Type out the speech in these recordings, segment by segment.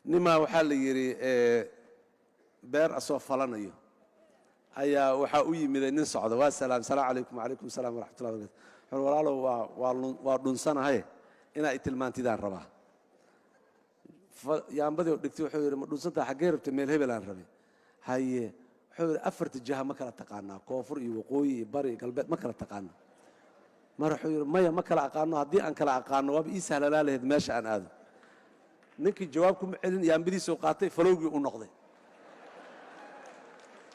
nima waxaa la yiri beer asoo falanayo ayaa waxa u yimid nin socdo waa salaam alaykum salaam wa rahmatullahi wa barakatuh walaalo waa dhunsanahay ina tilmaantidaan rabaa yaambadii dhigtay wuxuu yiri ma dhunsanta xagee rabtay meel hebel aan rabay haye wuxuu yiri afarta jaha ma kala taqaanaa koonfur iyo waqooyi iyo bari galbeed ma kala taqaanaa mar wuxuu yiri maya ma kala aqaano haddii aan kala aqaano waa ii sahlanaa lahayd meesha aan aado ninkii jawaab kuma celin yaambadiisoo qaatay falowgii u noqday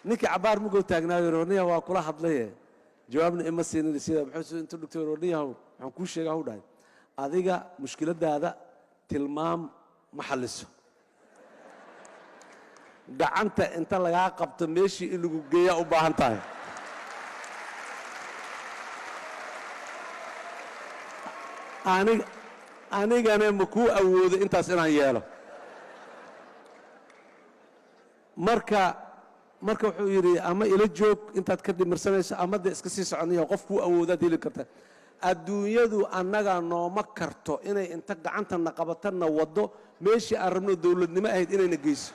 ninkii cabaar mugoo taagnaayo rooniya waa kula hadlay jawaabna ima siinay sida wuxuu inta dhigtay rooniya waxaan ku sheegaa u dhahay adiga mushkiladaada tilmaam ma xalliso gacanta inta laga qabto meeshii in lagu geeyo u baahan tahay anigana ma ku awoodo intaas inaan yeelo marka wuxuu yiri ama ila joog intaad ka dhimirsanayso ama de iska sii soconayo qof ku awooda dili karta adduunyadu annaga nooma karto inay inta gacantana qabatana wado meeshii aan rabno dawladnimo ahayd inayna geyso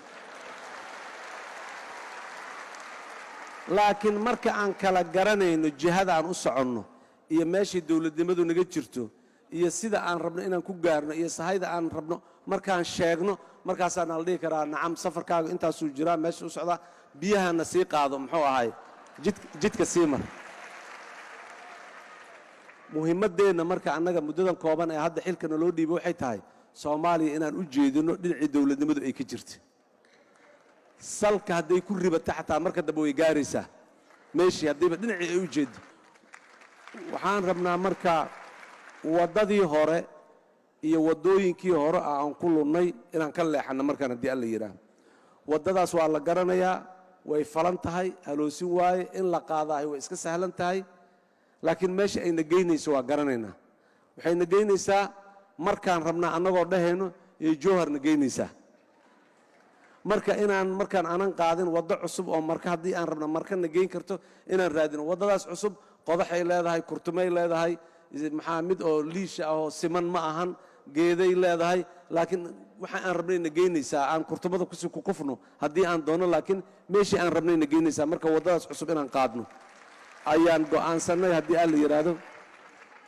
laakiin marka aan kala garanayno jihada aan u soconno iyo meeshii dawladnimadu naga jirto iyo sida aan rabno inaan ku gaarno iyo sahayda aan rabno markaan sheegno markaasaan la dhihi karaa nacam safarkaaga intaasuu jiraa meesha u socdaa biyahana sii qaado muxuu ahay jidka sii mar muhiimadeena marka annaga muddadan kooban ee hadda xilkana loo dhiibay waxay tahay Soomaaliya inaan u jeedino dhinacii dawladnimadu ay ka jirto salka hadday ku ribata xataa marka dambe way gaaraysaa meeshii haddayba dhinacii ay u jeedo waxaan rabnaa marka wadadii hore iyo wadooyinkii hore aan ku lunnay inaan ka leexano markaan haddii alla yiraahdo wadadaas waa la garanayaa way falan tahay haloosin waaye in la qaadahay way iska sahlan tahay laakiin meesha ay nageynayso waa garanaynaa waxay nageynaysaa markaan rabnaa annagoo dhahayno iyo joohar nageynaysaa marka markaan aanan qaadin waddo cusub oo marka haddii aan rabna marka nageyn karto inaan raadino waddadaas cusub qodaxay leedahay kurtumay leedahay maxaa mid oo liisha ah oo siman ma ahan geeday leedahay laakiin waxa aan rabnay nageynaysaa aan kurtumada ku kufno haddii aan doono laakiin meeshii aan rabnay nageynaysaa marka waddadaas cusub inaan qaadno ayaan go'aansanay haddii aan la yiraahdo